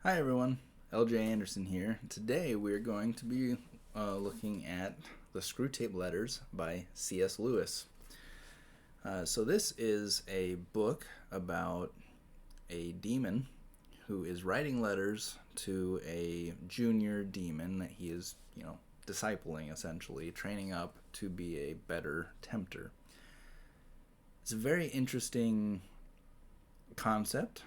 Hi everyone, LJ Anderson here. Today we're going to be looking at the Screwtape Letters by C.S. Lewis. So this is a book about a demon who is writing letters to a junior demon that he is, discipling essentially, training up to be a better tempter. It's a very interesting concept.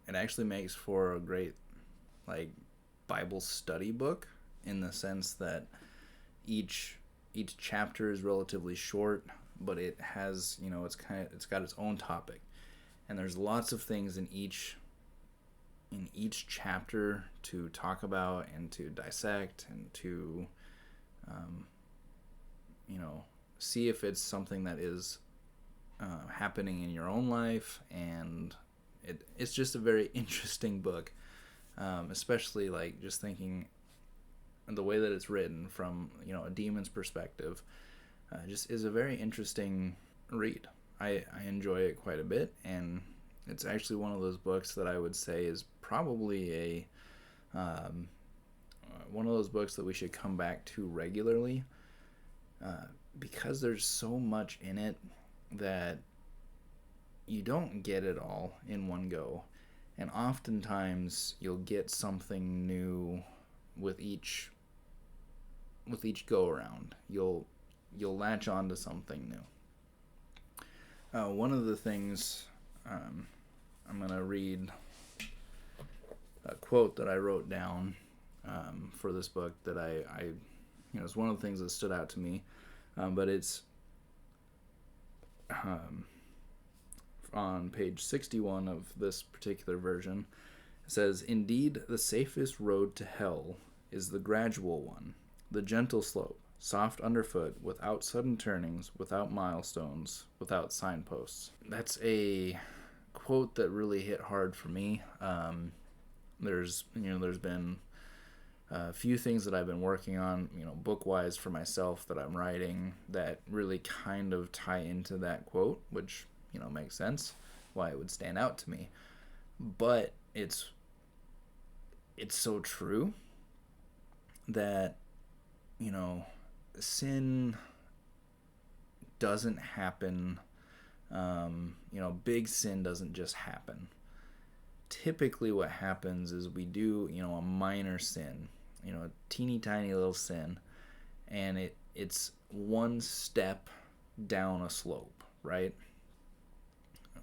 It actually makes for a great Bible study book in the sense that each chapter is relatively short, but it has it's got its own topic, and there's lots of things in each chapter to talk about and to dissect and to um, see if it's something that is happening in your own life, and it's just a very interesting book, especially just thinking the way that it's written from a demon's perspective. Just is a very interesting read. I enjoy it quite a bit, and it's actually one of those books that I would say is probably one of those books that we should come back to regularly, because there's so much in it that you don't get it all in one go, and oftentimes you'll get something new with each go around. You'll latch on to something new. One of the things, I'm gonna read a quote that I wrote down for this book that I it's one of the things that stood out to me, but it's on page 61 of this particular version. It says, "Indeed, the safest road to hell is the gradual one, the gentle slope, soft underfoot, without sudden turnings, without milestones, without signposts." That's a quote that really hit hard for me. There's been a few things that I've been working on, book-wise for myself that I'm writing that really kind of tie into that quote, which makes sense why it would stand out to me. But it's so true that sin doesn't happen. Big sin doesn't just happen. Typically what happens is we do a minor sin, a teeny tiny little sin, and it's one step down a slope, right?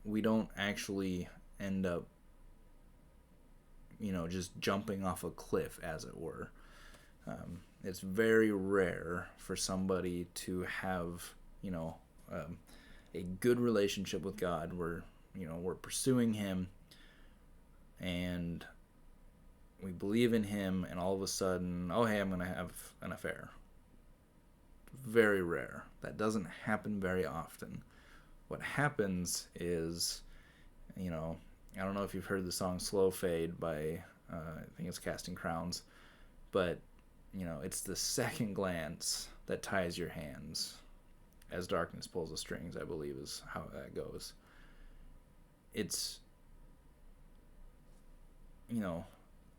We don't actually end up just jumping off a cliff, as it were. It's very rare for somebody to have a good relationship with God where we're pursuing him and we believe in him, and all of a sudden, oh hey, I'm gonna have an affair. Very rare. That doesn't happen very often. What happens is, I don't know if you've heard the song "Slow Fade" by I think it's Casting Crowns, but it's the second glance that ties your hands as darkness pulls the strings, I believe is how that goes. It's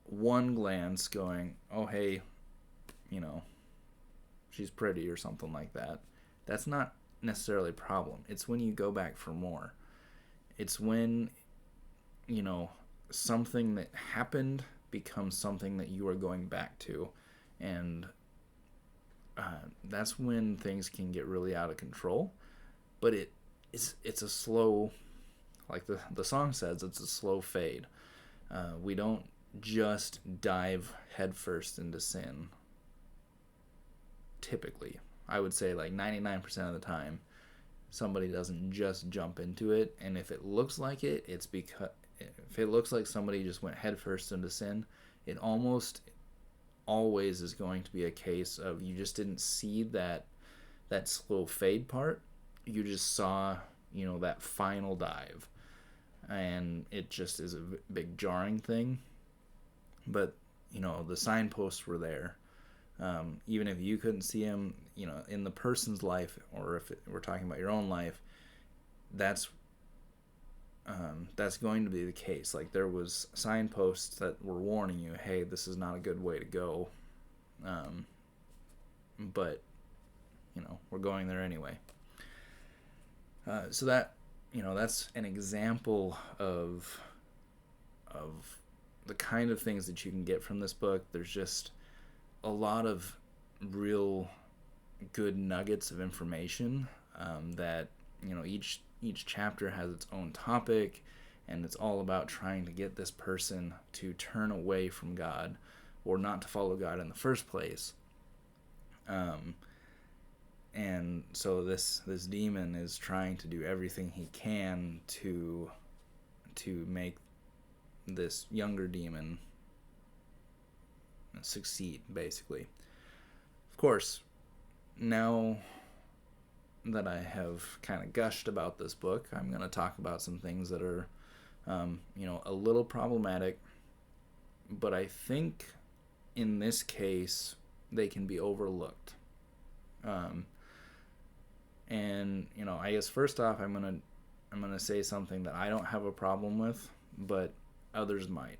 one glance going, oh hey, she's pretty or something like that. That's not necessarily a problem. It's when you go back for more. It's when something that happened becomes something that you are going back to, and that's when things can get really out of control. But it's a slow, like the song says, it's a slow fade. We don't just dive headfirst into sin. Typically, I would say 99% of the time, somebody doesn't just jump into it, and if it looks like it, it's because if it looks like somebody just went headfirst into sin, it almost always is going to be a case of you just didn't see that slow fade part. You just saw that final dive, and it just is a big jarring thing. But the signposts were there. Even if you couldn't see them, in the person's life, or if we're talking about your own life, that's that's going to be the case. Like, there was signposts that were warning you, hey, this is not a good way to go. But, we're going there anyway. So that, that's an example of the kind of things that you can get from this book. There's just a lot of real good nuggets of information that, each chapter has its own topic, and it's all about trying to get this person to turn away from God or not to follow God in the first place. And so this demon is trying to do everything he can to make this younger demon succeed, basically. Of course, now that I have kind of gushed about this book, I'm going to talk about some things that are, a little problematic, but I think in this case they can be overlooked. And I guess first off, I'm gonna say something that I don't have a problem with, but others might.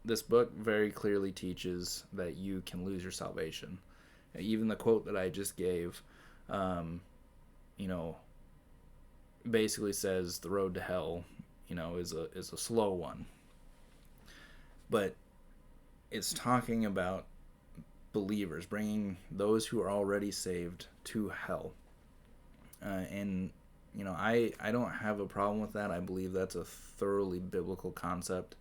This book very clearly teaches that you can lose your salvation. Even the quote that I just gave, basically says the road to hell, is a slow one. But it's talking about believers, bringing those who are already saved to hell. And I don't have a problem with that. I believe that's a thoroughly biblical concept.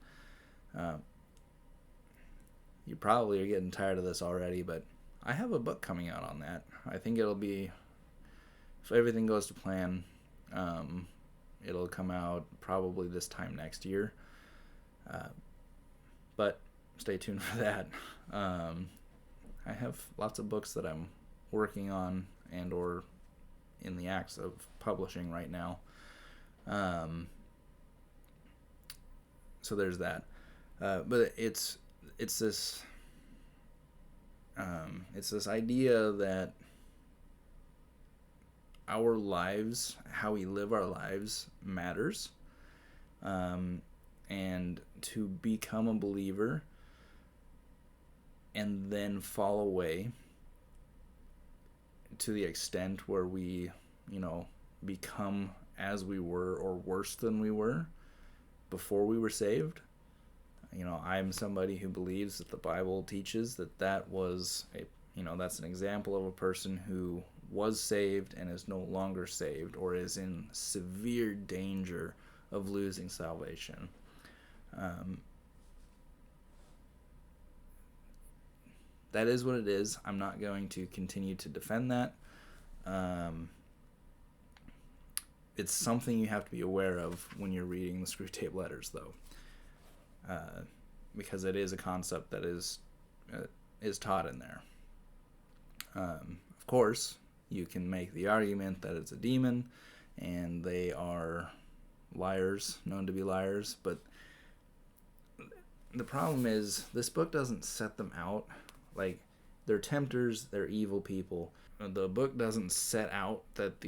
You probably are getting tired of this already, but I have a book coming out on that. I think it'll be, if everything goes to plan, it'll come out probably this time next year. But stay tuned for that. I have lots of books that I'm working on and or in the acts of publishing right now. So there's that. But it's this idea that our lives, how we live our lives, matters. And to become a believer and then fall away to the extent where we, become as we were or worse than we were before we were saved. I'm somebody who believes that the Bible teaches that was that's an example of a person who was saved and is no longer saved or is in severe danger of losing salvation. That is what it is. I'm not going to continue to defend that. It's something you have to be aware of when you're reading the Screwtape letters, though, because it is a concept that is taught in there. Of course, you can make the argument that it's a demon and they are liars, known to be liars, but the problem is this book doesn't set them out. Like, they're tempters, they're evil people. The book doesn't set out that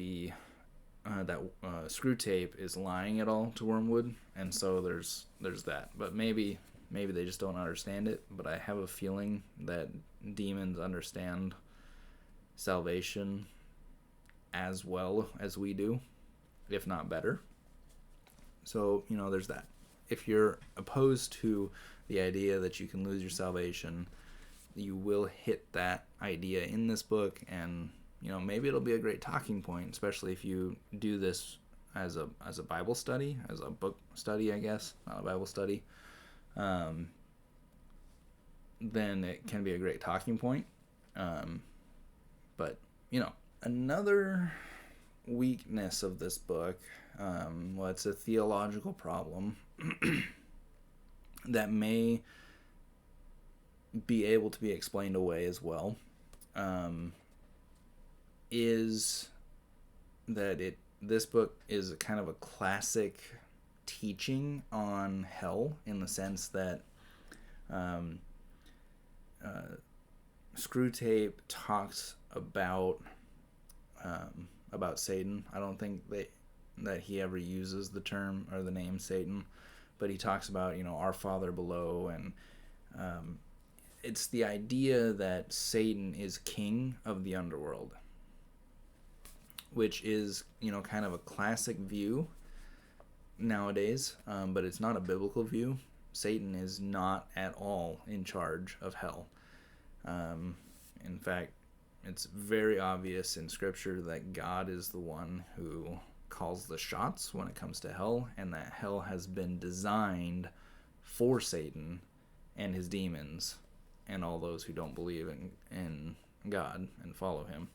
Screwtape is lying at all to Wormwood, and so there's that. But maybe they just don't understand it. But I have a feeling that demons understand salvation as well as we do, if not better. So there's that. If you're opposed to the idea that you can lose your salvation, you will hit that idea in this book, and maybe it'll be a great talking point, especially if you do this as a Bible study, as a book study, I guess, not a Bible study. Then it can be a great talking point. But another weakness of this book, it's a theological problem that may be able to be explained away as well, is that this book is kind of a classic teaching on hell, in the sense that Screwtape talks about Satan. I don't think that he ever uses the term or the name Satan, but he talks about, our Father below, and it's the idea that Satan is king of the underworld, which is, kind of a classic view nowadays, but it's not a biblical view. Satan is not at all in charge of hell. In fact, it's very obvious in Scripture that God is the one who calls the shots when it comes to hell, and that hell has been designed for Satan and his demons and all those who don't believe in God and follow him.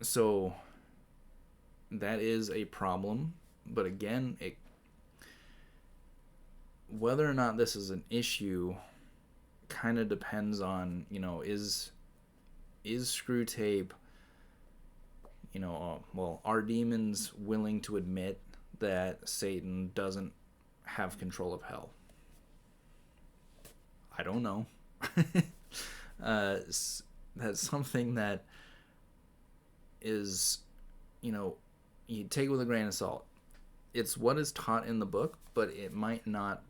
So that is a problem, but again, whether or not this is an issue kind of depends on, is Screwtape, are demons willing to admit that Satan doesn't have control of hell? I don't know. That's something that is, you take it with a grain of salt. It's what is taught in the book, but it might not,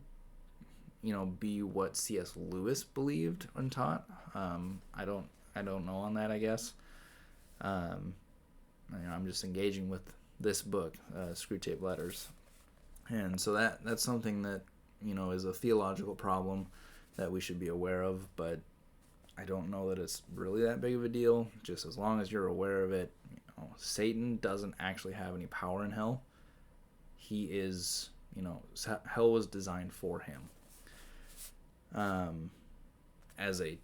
be what C.S. Lewis believed and taught. I don't know on that, I guess. I'm just engaging with this book, Screwtape Letters, and so that's something that is a theological problem that we should be aware of. But I don't know that it's really that big of a deal. Just as long as you're aware of it, Satan doesn't actually have any power in hell. He is, hell was designed for him, as a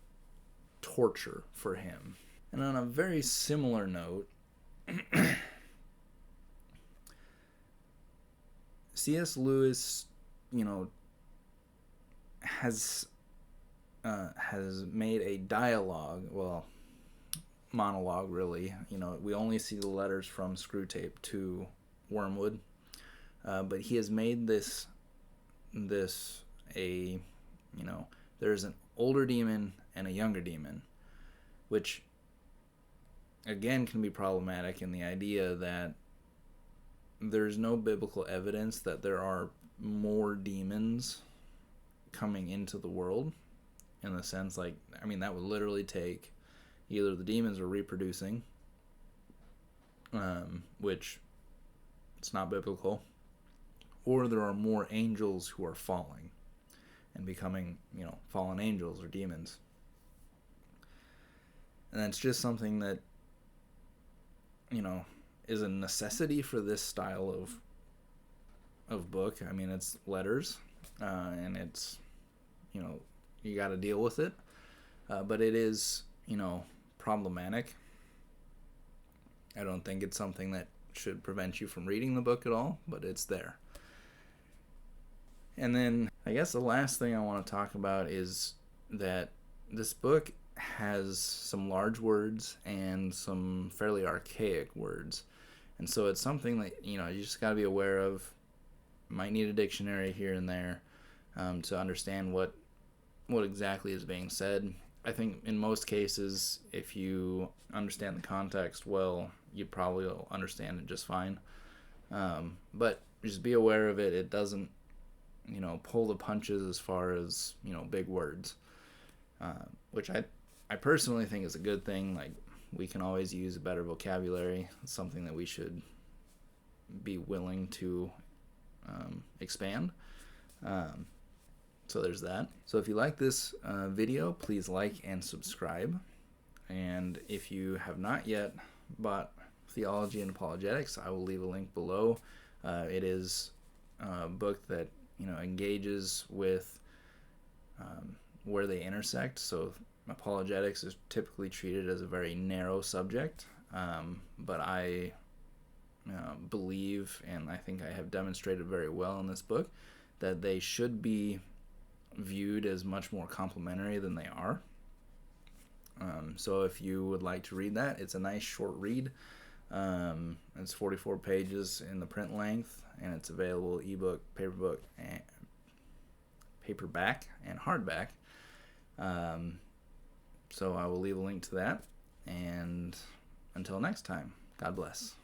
torture for him. And on a very similar note, C.S. Lewis, has made a monologue really. We only see the letters from Screwtape to Wormwood, but he has made this there's an older demon and a younger demon, which again can be problematic in the idea that there's no biblical evidence that there are more demons coming into the world, in the sense that would literally take either the demons are reproducing, which it's not biblical, or there are more angels who are falling and becoming, fallen angels or demons. And that's just something that, is a necessity for this style of book. It's letters, and it's, you got to deal with it. But it is, problematic. I don't think it's something that should prevent you from reading the book at all, but it's there. And then I guess the last thing I want to talk about is that this book has some large words and some fairly archaic words. And so it's something that, you just got to be aware of. Might need a dictionary here and there to understand what exactly is being said. I think in most cases, if you understand the context well, you probably will understand it just fine. But just be aware of it. It doesn't, pull the punches as far as, big words, which I personally think is a good thing. Like, we can always use a better vocabulary. It's something that we should be willing to expand. So there's that. So if you like this video, please like and subscribe. And if you have not yet bought Theology and Apologetics, I will leave a link below. It is a book that engages with where they intersect. So apologetics is typically treated as a very narrow subject, but I believe, and I think I have demonstrated very well in this book, that they should be viewed as much more complementary than they are. So if you would like to read that, it's a nice short read. It's 44 pages in the print length, and it's available ebook, paperback, and hardback. So I will leave a link to that, and until next time, God bless.